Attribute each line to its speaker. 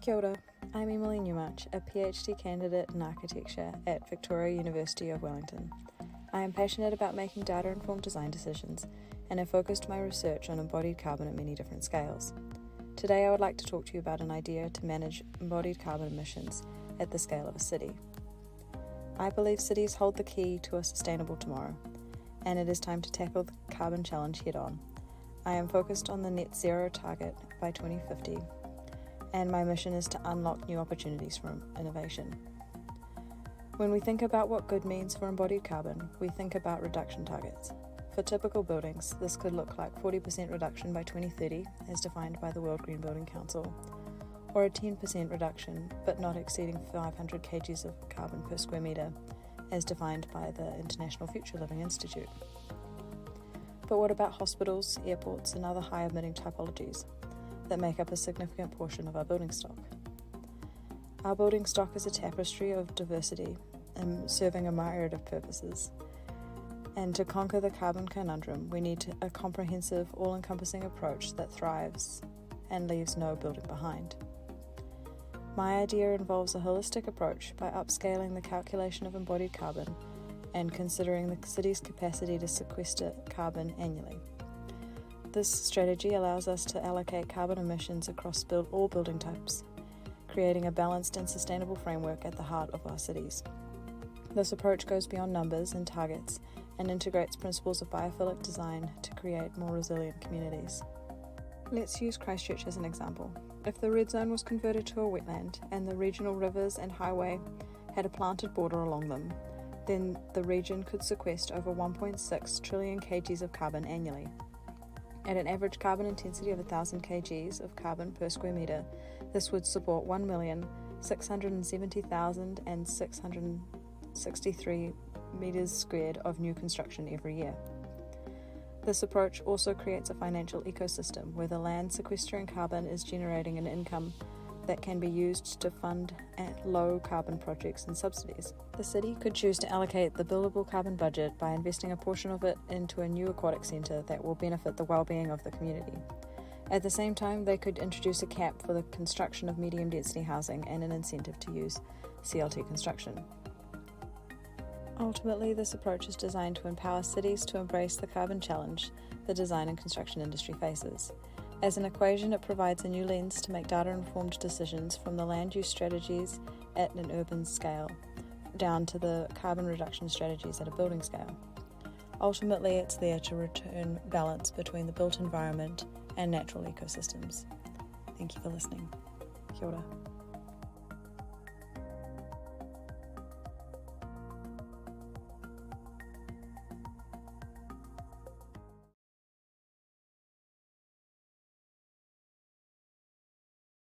Speaker 1: Kia ora, I'm Emily Newmarch, a PhD candidate in architecture at Victoria University of Wellington. I am passionate about making data-informed design decisions and have focused my research on embodied carbon at many different scales. Today I would like to talk to you about an idea to manage embodied carbon emissions at the scale of a city. I believe cities hold the key to a sustainable tomorrow, and it is time to tackle the carbon challenge head-on. I am focused on the net zero target by 2050, and my mission is to unlock new opportunities for innovation. When we think about what good means for embodied carbon, we think about reduction targets. For typical buildings, this could look like 40% reduction by 2030, as defined by the World Green Building Council, or a 10% reduction, but not exceeding 500 kgs of carbon per square metre, as defined by the International Future Living Institute. But what about hospitals, airports, and other high-emitting typologies that make up a significant portion of our building stock? Our building stock is a tapestry of diversity and serving a myriad of purposes. And to conquer the carbon conundrum, we need a comprehensive, all-encompassing approach that thrives and leaves no building behind. My idea involves a holistic approach by upscaling the calculation of embodied carbon and considering the city's capacity to sequester carbon annually. This strategy allows us to allocate carbon emissions across all building types, creating a balanced and sustainable framework at the heart of our cities. This approach goes beyond numbers and targets and integrates principles of biophilic design to create more resilient communities. Let's use Christchurch as an example. If the red zone was converted to a wetland and the regional rivers and highway had a planted border along them, then the region could sequester over 1.6 trillion kgs of carbon annually. At an average carbon intensity of 1,000 kgs of carbon per square metre, this would support 1,670,663 metres squared of new construction every year. This approach also creates a financial ecosystem where the land sequestering carbon is generating an income that can be used to fund low carbon projects and subsidies. The city could choose to allocate the billable carbon budget by investing a portion of it into a new aquatic centre that will benefit the well-being of the community. At the same time, they could introduce a cap for the construction of medium density housing and an incentive to use CLT construction. Ultimately, this approach is designed to empower cities to embrace the carbon challenge the design and construction industry faces. As an equation, it provides a new lens to make data-informed decisions from the land use strategies at an urban scale down to the carbon reduction strategies at a building scale. Ultimately, it's there to return balance between the built environment and natural ecosystems. Thank you for listening. Kia ora.